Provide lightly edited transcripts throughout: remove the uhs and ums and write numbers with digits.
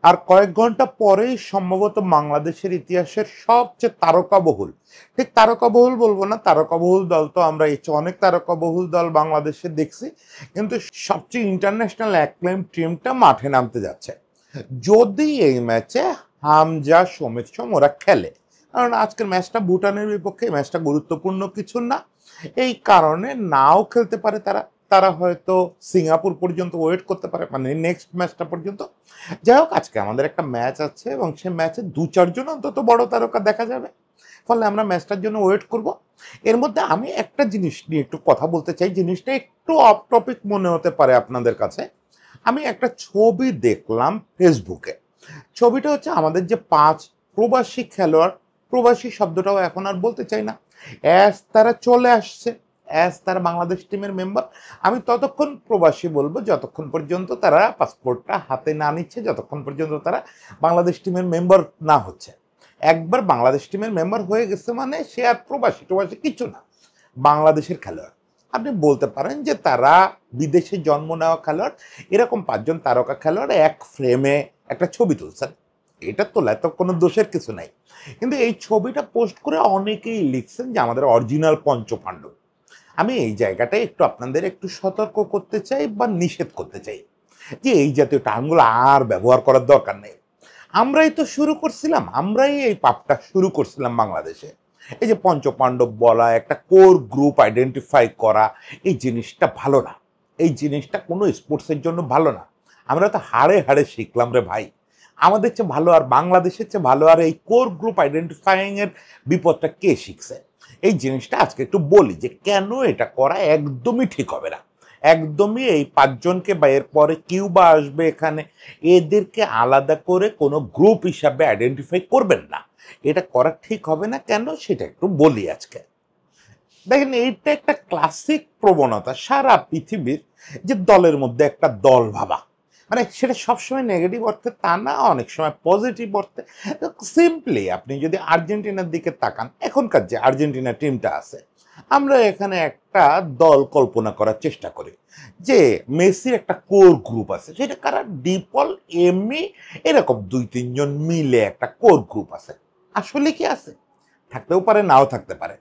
আর কয়েক ঘন্টা পরেই সম্ভবত বাংলাদেশের ইতিহাসের সবচেয়ে তারকাবহুল, ঠিক তারকাবহুল বলবো না, তারকাবহুল দল তো আমরা এই অনেক তারকাবহুল দল বাংলাদেশে দেখছি, কিন্তু সবচেয়ে ইন্টারন্যাশনাল অ্যাক্লেম টিমটা মাঠে নামতে যাচ্ছে। যদি এই ম্যাচে হামজা সমিত সোম ওরা খেলে, কারণ আজকের ম্যাচটা ভুটানের বিপক্ষে, ম্যাচটা গুরুত্বপূর্ণ কিছু না, এই কারণে নাও খেলতে পারে তারা। তারা হয়তো সিঙ্গাপুর পর্যন্ত ওয়েট করতে পারে, মানে নেক্সট ম্যাচটা পর্যন্ত। যাই হোক, আজকে আমাদের একটা ম্যাচ আছে এবং সে ম্যাচে 2-4 জন অন্তত বড় তারকা দেখা যাবে, ফলে আমরা ম্যাচটার জন্য ওয়েট করব। এর মধ্যে আমি একটা জিনিস নিয়ে একটু কথা বলতে চাই, জিনিসটা একটু অফ টপিক মনে হতে পারে আপনাদের কাছে। আমি একটা ছবি দেখলাম ফেসবুকে। ছবিটা হচ্ছে আমাদের যে 5 প্রবাসী খেলোয়াড়, প্রবাসী শব্দটাও এখন আর বলতে চাই না, অ্যাজ তারা চলে আসছে, অ্যাজ তারা বাংলাদেশ টিমের মেম্বার। আমি ততক্ষণ প্রবাসী বলবো যতক্ষণ পর্যন্ত তারা পাসপোর্টটা হাতে না নিচ্ছে, যতক্ষণ পর্যন্ত তারা বাংলাদেশ টিমের মেম্বার না হচ্ছে। একবার বাংলাদেশ টিমের মেম্বার হয়ে গেছে মানে সে আর প্রবাসী টবাসী কিছু না, বাংলাদেশের খেলোয়াড়। আপনি বলতে পারেন যে তারা বিদেশে জন্ম নেওয়া খেলোয়াড়। এরকম 5 জন তারকা খেলোয়াড় এক ফ্রেমে একটা ছবি তুলছেন, এটা তোলায় তো কোনো দোষের কিছু নাই। কিন্তু এই ছবিটা পোস্ট করে অনেকেই লিখছেন যে আমাদের অরিজিনাল পঞ্চপাণ্ডব। আমি এই জায়গাটায় একটু আপনাদের একটু সতর্ক করতে চাই বা নিষেধ করতে চাই যে এই জাতীয় টার্মগুলো আর ব্যবহার করার দরকার নেই। আমরাই তো শুরু করছিলাম, আমরাই এই পাপটা শুরু করছিলাম বাংলাদেশে। এই যে পঞ্চপাণ্ডব বলা, একটা কোর গ্রুপ আইডেন্টিফাই করা, এই জিনিসটা ভালো না, এই জিনিসটা কোনো স্পোর্টসের জন্য ভালো না। আমরা তো হাড়ে হাড়ে শিখলাম রে ভাই, আমাদের চেয়ে ভালো আর বাংলাদেশের চেয়ে ভালো আর এই কোর গ্রুপ আইডেন্টিফাইং এর বিপদটা কে শিখছে? এই জিনিসটা আজকে একটু বলি যে কেন এটা করা একদমই ঠিক হবে না। একদমই এই 5 জনকে বা এরপরে কিউবা আসবে এখানে, এদেরকে আলাদা করে কোনো গ্রুপ হিসাবে আইডেন্টিফাই করবেন না, এটা করা ঠিক হবে না। কেন সেটা একটু বলি আজকে। দেখেন, এইটা একটা ক্লাসিক প্রবণতা সারা পৃথিবীর, যে দলের মধ্যে একটা দল ভাবা, মানে সেটা সবসময় নেগেটিভ অর্থে তা না, অনেক সময় পজিটিভ অর্থে। সিম্পলি আপনি যদি আর্জেন্টিনার দিকে তাকান, এখনকার যে আর্জেন্টিনা টিমটা আছে, আমরা এখানে একটা দল কল্পনা করার চেষ্টা করি যে মেসির একটা কোর গ্রুপ আছে, সেটা কারা? ডিপল, এমনি, এরকম 2-3 জন মিলে একটা কোর গ্রুপ আছে। আসলে কি আছে? থাকতেও পারে, নাও থাকতে পারে।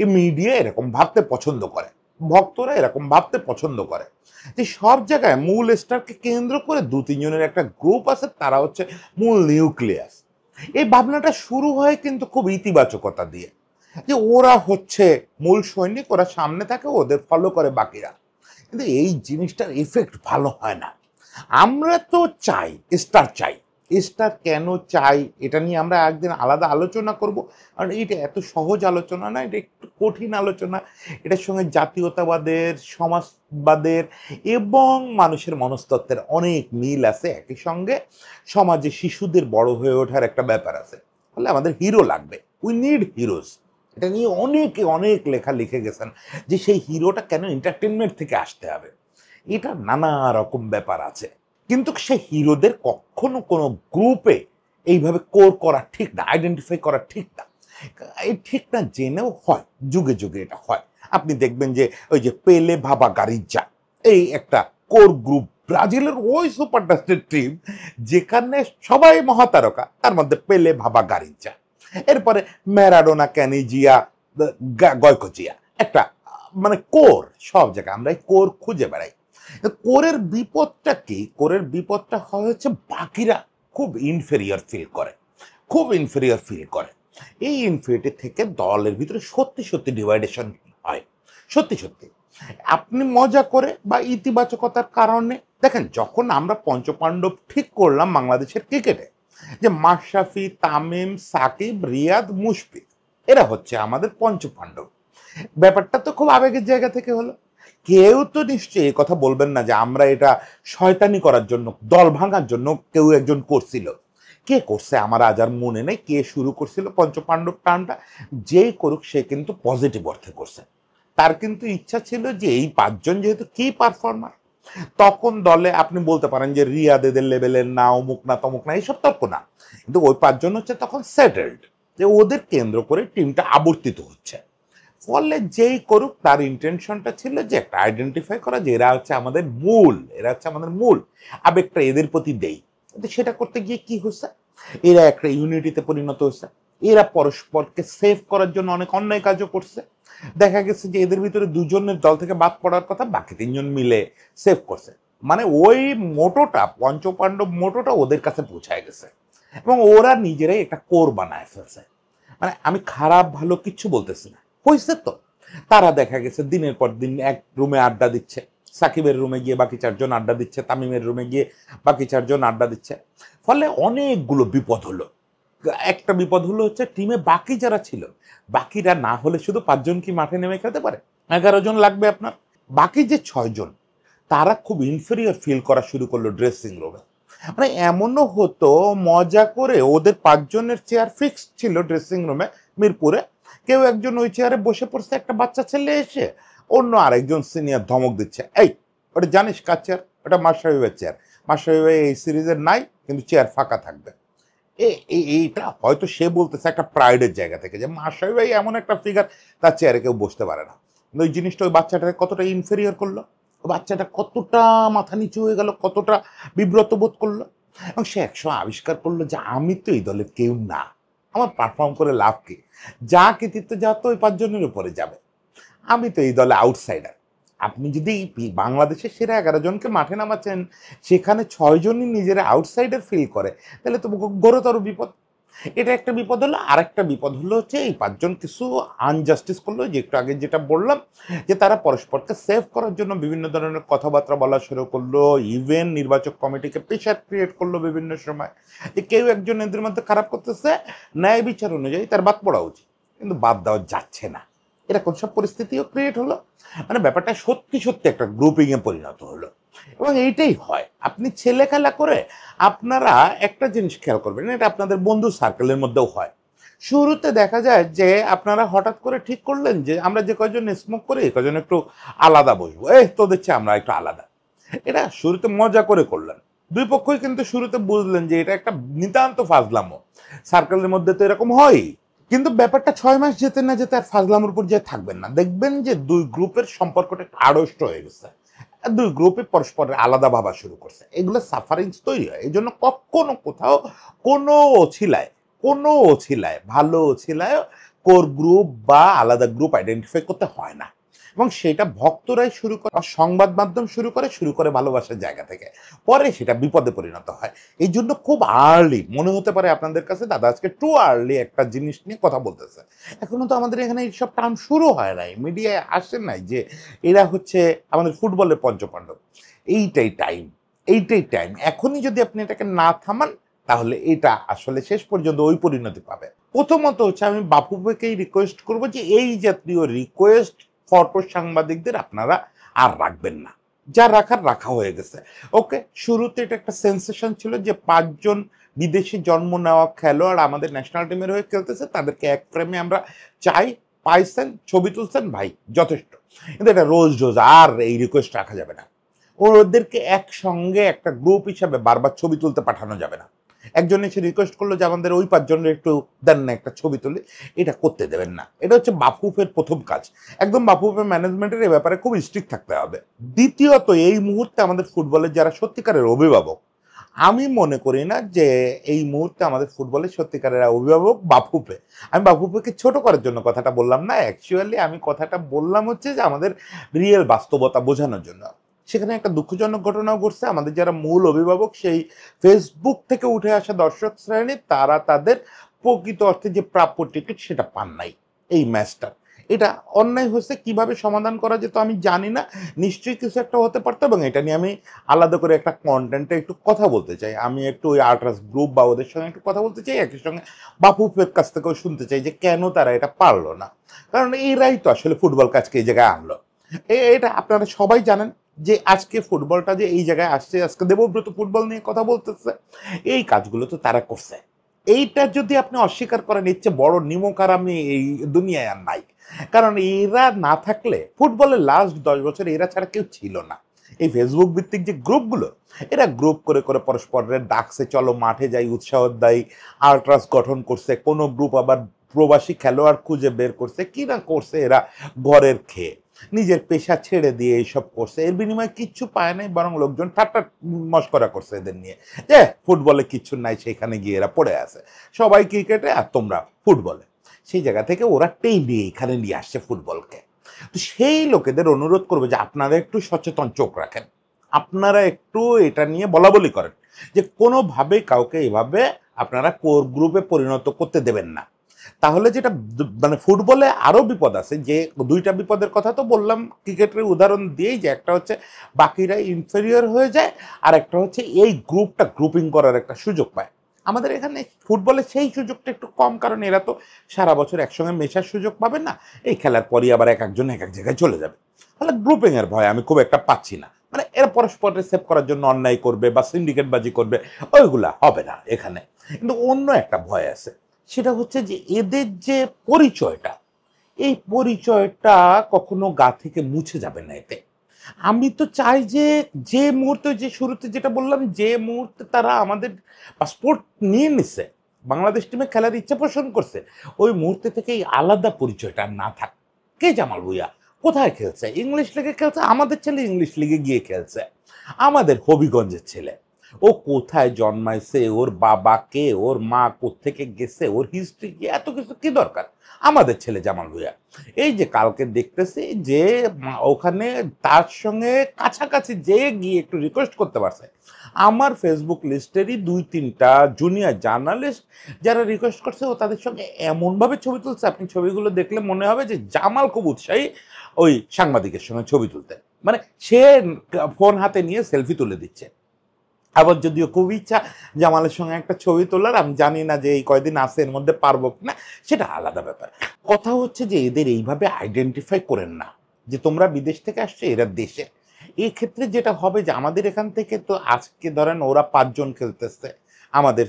এই মিডিয়া এরকম ভাবতে পছন্দ করে, ভক্তরা এরকম ভাবতে পছন্দ করে যে সব জায়গায় মূল স্টারকে কেন্দ্র করে 2-3 জনের একটা গ্রুপ আছে, তারা হচ্ছে মূল নিউক্লিয়াস। এই ভাবনাটা শুরু হয় কিন্তু খুব ইতিবাচকতা দিয়ে, যে ওরা হচ্ছে মূল সৈনিক, ওরা সামনে থাকে, ওদের ফলো করে বাকিরা। কিন্তু এই জিনিসটার ইফেক্ট ভালো হয় না। আমরা তো চাই স্টার, চাই স্টার। কেন চাই এটা নিয়ে আমরা একদিন আলাদা আলোচনা করব, কারণ এটা এত সহজ আলোচনা না, এটা একটু কঠিন আলোচনা। এটার সঙ্গে জাতীয়তাবাদের, সমাজবাদের এবং মানুষের মনস্তত্ত্বের অনেক মিল আছে। একই সঙ্গে সমাজে শিশুদের বড় হয়ে ওঠার একটা ব্যাপার আছে, ফলে আমাদের হিরো লাগবে, উই নিড হিরোজ। এটা নিয়ে অনেকে অনেক লেখা লিখে গেছেন যে সেই হিরোটা কেন এন্টারটেনমেন্ট থেকে আসতে হবে, এটা নানা রকম ব্যাপার আছে। কিন্তু সেই হিরোদের কখনো কোনো গ্রুপে এইভাবে কোর করা ঠিক না, আইডেন্টিফাই করা ঠিক না। এই ঠিক না জেনেও হয়, যুগে যুগে এটা হয়। আপনি দেখবেন যে ওই যে পেলে ভাবা গারিজ্জা, এই একটা কোর গ্রুপ, ব্রাজিলের ওই সুপার ডাস্টের টিম যেখানে সবাই মহাতারকা, তার মধ্যে পেলে ভাবা গারিজ্জা, এরপরে ম্যারাডোনা, ক্যানিজিয়া, গয়কোচিয়া, একটা মানে কোর। সব জায়গায় আমরা এই কোর খুঁজে বেড়াই। কোরের বিপদটা কি? কোরের বিপদটা হয় হচ্ছে বাকিরা খুব ইনফেরিয়র ফিল করে, খুব ইনফেরিয়র ফিল করে। এই ইনফেরিয়রিটি থেকে দলের ভিতরে সত্যি সত্যি ডিভাইডেশন হয়, সত্যি সত্যি। আপনি মজা করে বা ইতিবাচকতার কারণে দেখেন, যখন আমরা পঞ্চপাণ্ডব ঠিক করলাম বাংলাদেশের ক্রিকেটে, যে মাশরাফি, তামিম, সাকিব, রিয়াদ, মুশফিক, এরা হচ্ছে আমাদের পঞ্চপাণ্ডব, ব্যাপারটা তো খুব আবেগের জায়গা থেকে হলো। কেউ তো নিশ্চয়ই এই কথা বলবেন না যে আমরা এটা শয়তানি করার জন্য, দল ভাঙার জন্য কেউ একজন করছিল। কে করছে আমার আজ আর মনে নেই, কে শুরু করছিল পঞ্চপাণ্ডব টানটা। যেই করুক সে কিন্তু পজিটিভ অর্থে করছে। তার কিন্তু ইচ্ছা ছিল যে এই 5 জন যেহেতু কি পারফর্মার, তখন দলে আপনি বলতে পারেন যে রিয়াদ এদের লেভেলের না, অমুক না, তমুক না, এইসব তর্ক না। কিন্তু ওই 5 জন হচ্ছে তখন সেটেলড, যে ওদের কেন্দ্র করে টিমটা আবর্তিত হচ্ছে। ফলে যেই করুক তার ইন্টেনশনটা ছিল যে একটা আইডেন্টিফাই করা, যে এরা হচ্ছে আমাদের মূল, এরা হচ্ছে আমাদের মূল, আবেগটা এদের প্রতি দেই। কিন্তু সেটা করতে গিয়ে কি হয়েছে, এরা একটা ইউনিটিতে পরিণত হয়েছে, এরা পরস্পরকে সেভ করার জন্য অনেক অন্যায় কাজও করছে। দেখা গেছে যে এদের ভিতরে দুজনের দল থেকে বাদ পড়ার কথা, বাকি তিনজন মিলে সেভ করছে। মানে ওই মোটোটা, পঞ্চপাণ্ডব মোটোটা ওদের কাছে পৌঁছায় গেছে এবং ওরা নিজেরাই একটা কোর বানায় ফেলছে। মানে আমি খারাপ ভালো কিচ্ছু বলতেছি না, হয়েছে তো। তারা দেখা গেছে দিনের পর দিন এক রুমে আড্ডা দিচ্ছে, সাকিবের রুমে গিয়ে বাকি চারজন আড্ডা দিচ্ছে, তামিমের রুমে গিয়ে বাকি চারজন আড্ডা দিচ্ছে। ফলে অনেকগুলো বিপদ হলো। একটা বিপদ হলো হচ্ছে টিমে বাকি যারা ছিল, বাকিরা না হলে শুধু 5 জন কি মাঠে নেমে খেলতে পারে? 11 জন লাগবে আপনার। বাকি যে 6 জন, তারা খুব ইনফেরিয়র ফিল করা শুরু করলো ড্রেসিং রুমে। মানে এমনও হতো মজা করে, ওদের 5 জনের চেয়ার ফিক্সড ছিল ড্রেসিং রুমে মিরপুরে, কেউ একজন ওই চেয়ারে বসে পড়ছে, একটা বাচ্চা ছেলে এসে অন্য আরেকজন সিনিয়র ধমক দিচ্ছে, এই ওটা জানিস কার চেয়ার? ওটা মাশরাফির চেয়ার, মাশরাফি ভাই এই সিরিজের নাই, কিন্তু চেয়ার ফাঁকা থাকবে। এইটা হয়তো সে বলতেছে একটা প্রাইডের জায়গা থেকে যে মাশরাফি ভাই এমন একটা ফিগার, তার চেয়ারে কেউ বসতে পারে না। ওই জিনিসটা ওই বাচ্চাটাকে কতটা ইনফেরিয়র করলো, বাচ্চাটা কতটা মাথা নিচু হয়ে গেল, কতটা বিব্রত বোধ করলো। এবং সে একসময় আবিষ্কার করলো যে আমি তো এই দলের কেউ না, আমার পারফর্ম করে লাভ কি, যা কৃতিত্ব যা তো ওই 5 জনের উপরে যাবে, আমি তো এই দলে আউটসাইডার। আপনি যদি বাংলাদেশের সেরা 11 জনকে মাঠে নামাচ্ছেন, সেখানে 6 জনই নিজেরা আউটসাইডার ফিল করে, তাহলে তো ঘোরতর বিপদ। এটা একটা বিপদ হলো। আর একটা বিপদ হলো হচ্ছে এই 5 জন কিছু আনজাস্টিস করলো, যে একটু আগে যেটা বললাম, যে তারা পরস্পরকে সেভ করার জন্য বিভিন্ন ধরনের কথাবার্তা বলা শুরু করলো, ইভেন নির্বাচক কমিটিকে প্রেশার ক্রিয়েট করলো বিভিন্ন সময়, যে কেউ একজন এদের মধ্যে খারাপ করতেছে, ন্যায় বিচার অনুযায়ী তার বাদ পড়া উচিত, কিন্তু বাদ দেওয়া যাচ্ছে না, এরকম সব পরিস্থিতিও ক্রিয়েট হলো। মানে ব্যাপারটা সত্যি সত্যি একটা গ্রুপিং এ পরিণত হলো। এবং এইটাই হয়, আপনি ছেলে খেলা করে আপনারা একটা জিনিস খেয়াল করবেন, এটা আপনাদের বন্ধু সার্কেলের মধ্যেও হয়। শুরুতে দেখা যায় যে আপনারা হঠাৎ করে ঠিক করলেন যে আমরা যে কয়জন স্মোক করি, কয়জন একটু আলাদা বসবো, এই তোদের চেয়ে আমরা একটু আলাদা। এটা শুরুতে মজা করে করলেন, দুই পক্ষই কিন্তু শুরুতে বুঝলেন যে এটা একটা নিতান্ত ফাজলামো, সার্কেলের মধ্যে তো এরকম হয়। কিন্তু ব্যাপারটা 6 মাস যেতে না যেতে আর ফাজলামোর উপর যে থাকবেন না, দেখবেন যে দুই গ্রুপের সম্পর্কটা আড়ষ্ট হয়ে গেছে, দুই গ্রুপে পরস্পরের আলাদা ভাবা শুরু করছে, এগুলো সাফারিংস তৈরি হয়। এই জন্য কখনো কোথাও কোনো ওছিলায় ভালো ওছিলায় কোর গ্রুপ বা আলাদা গ্রুপ আইডেন্টিফাই করতে হয় না। এবং সেটা ভক্তরাই শুরু করে, সংবাদ মাধ্যম শুরু করে ভালোবাসার জায়গা থেকে, পরে সেটা বিপদে পরিণত হয়। এই জন্য খুব আর্লি মনে হতে পারে আপনাদের কাছে, দাদা আজকে টু আর্লি একটা জিনিস নিয়ে কথা বলতেছে। এখনো তো আমাদের এখানে এইসব টার্ম শুরু হয় নাই, মিডিয়ায় আসে নাই যে এরা হচ্ছে আমাদের ফুটবলের পঞ্চপাণ্ডব। এইটাই টাইম, এইটাই টাইম। এখনই যদি আপনি এটাকে না থামান, তাহলে এটা আসলে শেষ পর্যন্ত ওই পরিণতি পাবে। প্রথমত হচ্ছে আমি বাপুকেই রিকোয়েস্ট করব যে এই জাতীয় রিকোয়েস্ট ফটো সাংবাদিকদের আপনারা আর রাখবেন না, যা রাখার রাখা হয়ে গেছে। ওকে, শুরুতে এটা একটা সেন্সেশন ছিল যে 5 জন বিদেশে জন্ম নেওয়া খেলোয়াড় আমাদের ন্যাশনাল টিমের হয়ে খেলতেছে, তাদেরকে এক ফ্রেমে আমরা চাই, পাইছেন, ছবি তুলছেন, ভাই যথেষ্ট। কিন্তু এটা রোজ রোজ আর এই রিকোয়েস্ট রাখা যাবে না। ওদেরকে একসঙ্গে একটা গ্রুপ হিসাবে বারবার ছবি তুলতে পাঠানো যাবে না। একজন এসে রিকোয়েস্ট করলো যে আমাদের ওই 5 জনের একটু দেন না একটা ছবি তুলে, এটা করতে দেবেন না। এটা হচ্ছে বাফুফের প্রথম কাজ, একদম বাফুফের ম্যানেজমেন্টের এই ব্যাপারে খুব স্ট্রিক্ট থাকতে হবে। দ্বিতীয়ত, এই মুহূর্তে আমাদের ফুটবলের যারা সত্যিকারের অভিভাবক, আমি মনে করি না যে এই মুহূর্তে আমাদের ফুটবলের সত্যিকারের অভিভাবক বাফুফে। আমি বাফুফেকে ছোট করার জন্য কথাটা বললাম না, অ্যাকচুয়ালি আমি কথাটা বললাম হচ্ছে যে আমাদের রিয়েল বাস্তবতা বোঝানোর জন্য। সেখানে একটা দুঃখজনক ঘটনাও ঘটছে, আমাদের যারা মূল অভিভাবক, সেই ফেসবুক থেকে উঠে আসা দর্শক শ্রেণী, তারা তাদের প্রকৃত অর্থে যে প্রাপ্য টিকিট সেটা পান নাই এই ম্যাচটা। এটা অন্যায় হয়েছে, কিভাবে সমাধান করা যেত আমি জানি না, নিশ্চয়ই কিছু একটা হতে পারতো। এবং এটা নিয়ে আমি আলাদা করে একটা কন্টেন্টে একটু কথা বলতে চাই, আমি একটু ওই আর্ট্রাস গ্রুপ বা ওদের সঙ্গে একটু কথা বলতে চাই, একই সঙ্গে বাফুফের কাছ থেকেও শুনতে চাই যে কেন তারা এটা পারলো না, কারণ এরাই তো আসলে ফুটবল কাজকে এই জায়গায় আনলো। এটা আপনারা সবাই জানেন যে আজকে ফুটবলটা যে এই জায়গায় আসছে, আজকে দেবব্রত ফুটবল নিয়ে কথা বলতেছে, এই কাজগুলো তো তারা করছে। এইটা যদি আপনি অস্বীকার করেন, এর চেয়ে বড় নিমকার আমি এই দুনিয়ায় আর নাই। কারণ এরা না থাকলে ফুটবলের লাস্ট 10 বছর এরা ছাড়া কেউ ছিল না। এই ফেসবুক ভিত্তিক যে গ্রুপগুলো, এরা গ্রুপ করে করে পরস্পরের ডাকছে, চলো মাঠে যাই, উৎসাহ দেয়, আল্ট্রাস গঠন করছে, কোনো গ্রুপ আবার প্রবাসী খেলোয়াড় খুঁজে বের করছে, কি না করছে এরা ঘরের খেয়ে। নিজের পেশা ছেড়ে দিয়ে এইসব করছে, এর বিনিময়ে কিচ্ছু পায় নাই, বরং লোকজন ঠাট্টা মস্করা করছে এদের নিয়ে যে ফুটবলে কিচ্ছু নাই, সেখানে গিয়ে এরা পড়ে আছে, সবাই ক্রিকেটে আর তোমরা ফুটবলে। সেই জায়গা থেকে ওরা টেনে এখানে নিয়ে আসছে ফুটবলকে। তো সেই লোকেদের অনুরোধ করবে যে আপনারা একটু সচেতন চোখ রাখেন, আপনারা একটু এটা নিয়ে বলা বলি করেন যে কোনোভাবেই কাউকে এভাবে আপনারা কোর গ্রুপে পরিণত করতে দেবেন না। তাহলে যেটা মানে ফুটবলে আরও বিপদ আছে, যে দুইটা বিপদের কথা তো বললাম ক্রিকেটের উদাহরণ দিয়েই, যে একটা হচ্ছে বাকিরা ইনফেরিয়র হয়ে যায়, আর একটা হচ্ছে এই গ্রুপটা গ্রুপিং করার একটা সুযোগ পায়। আমাদের এখানে ফুটবলে সেই সুযোগটা একটু কম, কারণ এরা তো সারা বছর একসঙ্গে মেশার সুযোগ পাবে না, এই খেলার পরই আবার এক একজন এক এক জায়গায় চলে যাবে। তাহলে গ্রুপিংয়ের ভয় আমি খুব একটা পাচ্ছি না, মানে এরা পরস্পরকে সেভ করার জন্য অন্যায় করবে বা সিন্ডিকেটবাজি করবে, ওইগুলা হবে না এখানে। কিন্তু অন্য একটা ভয় আছে, সেটা হচ্ছে যে এদের যে পরিচয়টা, এই পরিচয়টা কখনো গা থেকে মুছে যাবে না এতে। আমি তো চাই যে যে মুহূর্তে, যে শুরুতে যেটা বললাম, যে মুহূর্তে তারা আমাদের পাসপোর্ট নিয়ে নিছে, বাংলাদেশ টিমে খেলার ইচ্ছা পোষণ করছে, ওই মুহূর্তে থেকে এই আলাদা পরিচয়টা না থাক। কে জামাল ভুঁইয়া কোথায় খেলছে? ইংলিশ লিগে খেলছে, আমাদের ছেলে ইংলিশ লিগে গিয়ে খেলছে, আমাদের হবিগঞ্জের ছেলে। ও কোথায় জন্মাইছে, ওর বাবা কে, ওর মা কোত্থেকে গেছে, ওর হিস্ট্রি কি, এত কিছু কি দরকার? আমাদের ছেলে জামাল ভুঁইয়া। এই যে কালকে দেখতেছি যে ওখানে তার সঙ্গে কাছাকাছি যে গিয়ে একটু রিকোয়েস্ট করতে পারছে, আমার ফেসবুক লিস্টেরই 2-3টা জুনিয়র জার্নালিস্ট যারা রিকোয়েস্ট করছে, ও তাদের সঙ্গে এমনভাবে ছবি তুলছে, আপনি ছবিগুলো দেখলে মনে হবে যে জামাল খুব উৎসাহী ওই সাংবাদিকের সঙ্গে ছবি তুলতে, মানে সে ফোন হাতে নিয়ে সেলফি তুলে দিচ্ছে। আবার যদিও খুব ইচ্ছা জামালের সঙ্গে একটা ছবি তোলার, আমি জানি না যে এই কয়দিন আছে এর মধ্যে পারবো কিনা, সেটা আলাদা ব্যাপার। কথা হচ্ছে যে এদের এইভাবে আইডেন্টিফাই করেন না যে তোমরা বিদেশ থেকে আসছো, এরা দেশে। এই ক্ষেত্রে যেটা হবে যে আমাদের এখান থেকে তো আজকে ধরেন ওরা 5 জন খেলতেছে, আমাদের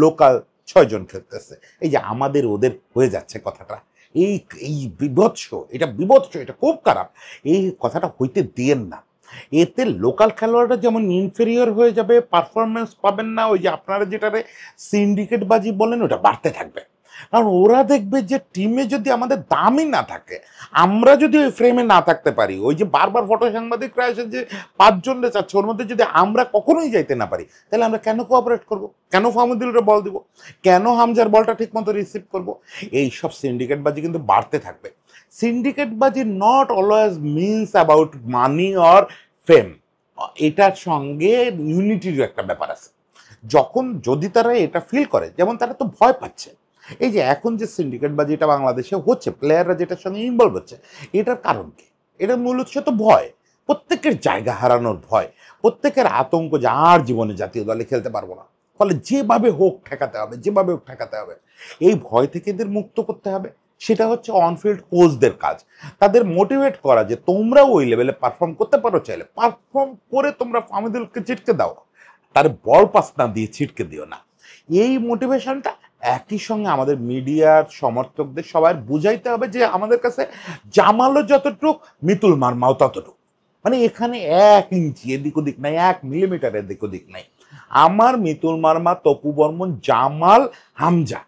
লোকাল 6 জন খেলতেছে, এই যে আমাদের ওদের হয়ে যাচ্ছে কথাটা, এই এই বিভৎস, এটা বিভৎস, এটা খুব খারাপ, এই কথাটা হইতে দিয়েন না। এতে লোকাল খেলোয়াড়রা যেমন ইনফেরিয়র হয়ে যাবে, পারফরমেন্স পাবেন না, ওই যে আপনারা যেটারে সিন্ডিকেট বাজি বলেন, ওটা বাড়তে থাকবে। কারণ ওরা দেখবে যে টিমে যদি আমাদের দামই না থাকে, আমরা যদি ওই ফ্রেমে না থাকতে পারি, ওই যে বারবার ফটো সাংবাদিকরা এসে যে 5 জনরে চাচ্ছে, ওর মধ্যে যদি আমরা কখনোই যাইতে না পারি, তাহলে আমরা কেন কোঅপারেট করব? কেন ফাহমুদুলরে বল দিব? কেন হামজার বলটা ঠিক মতো রিসিভ করব? এই সব সিন্ডিকেট বাজি কিন্তু বাড়তে থাকবে। সিন্ডিকেট বাজি not always means about money or fame, এটার সঙ্গে ইউনিটির একটা ব্যাপার আছে। যখন যদি তারা এটা ফিল করে, যেমন তারা তো ভয় পাচ্ছে, এই যে এখন যে সিন্ডিকেট বাজিটা বাংলাদেশে হচ্ছে, প্লেয়াররা যেটার সঙ্গে ইনভলভ হচ্ছে, এটার কারণ কি? এটার মূল উৎস তো ভয়, প্রত্যেকের জায়গা হারানোর ভয়, প্রত্যেকের আতঙ্ক যে আর জীবনে জাতীয় দলে খেলতে পারবো না, ফলে যেভাবে হোক ঠেকাতে হবে, যেভাবে হোক ঠেকাতে হবে। এই ভয় থেকে এদের মুক্ত করতে হবে। সেটা হচ্ছে অনফিল্ড কোচদের কাজ, তাদের মোটিভেট করা যে তোমরা ওই লেভেলে পারফর্ম করতে পারো, চাইলে পারফর্ম করে তোমরা ফামিদুলকে ছিটকে দাও, তার বল পাস না দিয়ে ছিটকে দিও না। এই মোটিভেশনটা একই সঙ্গে আমাদের মিডিয়ার সমর্থকদের সবাই বুঝাইতে হবে যে আমাদের কাছে জামালও যতটুক, মিতুল মারমাও ততটুক, মানে এখানে 1 ইঞ্চি এদিক ওদিক নাই, 1 মিলিমিটার এদিক ওদিক নাই। আমার মিতুল মারমা, তপু বর্মন, জামাল, হামজা,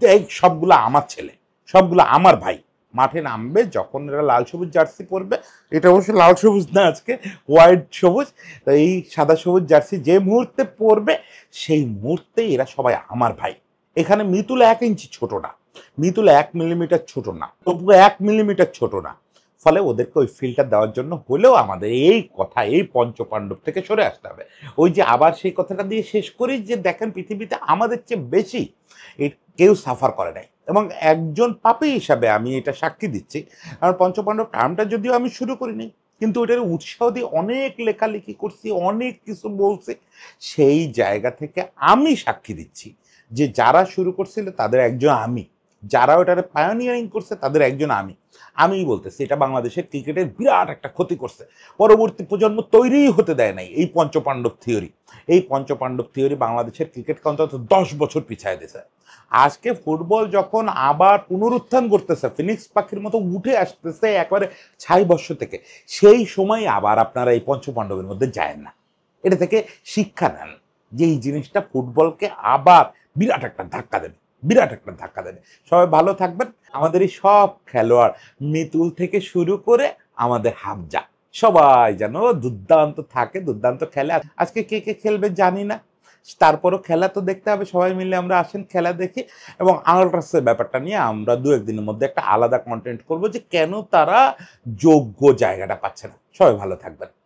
এই সবগুলো আমার ছেলে, সবগুলো আমার ভাই। মাঠে নামবে যখন এরা লাল সবুজ জার্সি পরবে, এটা অবশ্য লাল সবুজ না, আজকে হোয়াইট সবুজ, তো এই সাদা সবুজ জার্সি যে মুহূর্তে পরবে, সেই মুহূর্তে এরা সবাই আমার ভাই। এখানে মিতুল 1 ইঞ্চি ছোট না, মিতুল 1 মিলিমিটার ছোট না, তবু 1 মিলিমিটার ছোট না। ফলে ওদেরকে ওই ফিলটা দেওয়ার জন্য হলেও আমাদের এই কথা, এই পঞ্চপাণ্ডব থেকে সরে আসতে হবে। ওই যে আবার সেই কথাটা দিয়ে শেষ করি যে দেখেন, পৃথিবীতে আমাদের চেয়ে বেশি কেউ সাফার করে নাই, এবং একজন পাপী হিসাবে আমি এটা সাক্ষী দিচ্ছি। কারণ পঞ্চপাণ্ডব টার্মটা যদিও আমি শুরু করিনি, কিন্তু ওটার উৎসাহ দিয়ে অনেক লেখালেখি করছি, অনেক কিছু বলছি। সেই জায়গা থেকে আমি সাক্ষী দিচ্ছি যে যারা শুরু করছিল তাদের একজন আমি, যারা ওটারে পায়োনিয়ারিং করছে তাদের একজন আমি। আমিই বলতেছি এটা বাংলাদেশের ক্রিকেটের বিরাট একটা ক্ষতি করছে, পরবর্তী প্রজন্ম তৈরিই হতে দেয় নাই এই পঞ্চপাণ্ডব থিওরি। এই পঞ্চপাণ্ডব থিওরি বাংলাদেশের ক্রিকেটকে অন্তত 10 বছর পিছায় দিয়েছে। আজকে ফুটবল যখন আবার পুনরুত্থান করতেছে, ফিনিক্স পাখির মতো উঠে আসতেছে একবারে ছাই বর্ষ থেকে, সেই সময় আবার আপনারা এই পঞ্চপাণ্ডবের মধ্যে যায় না। এটা থেকে শিক্ষা নেন যে এই জিনিসটা ফুটবলকে আবার বিরাট একটা ধাক্কা দেবে, বিরাট একটা ধাক্কা দেবে। সবাই ভালো থাকবেন। আমাদের এই সব খেলোয়াড় মিতুল থেকে শুরু করে আমাদের হামজা সবাই যেন দুর্দান্ত থাকে, দুর্দান্ত খেলে। আজকে কে কে খেলবে জানি না, তারপরও খেলা তো দেখতে হবে। সবাই মিলে আমরা আসেন খেলা দেখি, এবং আল্ট্রাসের ব্যাপারটা নিয়ে আমরা দু একদিনের মধ্যে একটা আলাদা কন্টেন্ট করব যে কেন তারা যোগ্য জায়গাটা পাচ্ছে না। সবাই ভালো থাকবেন।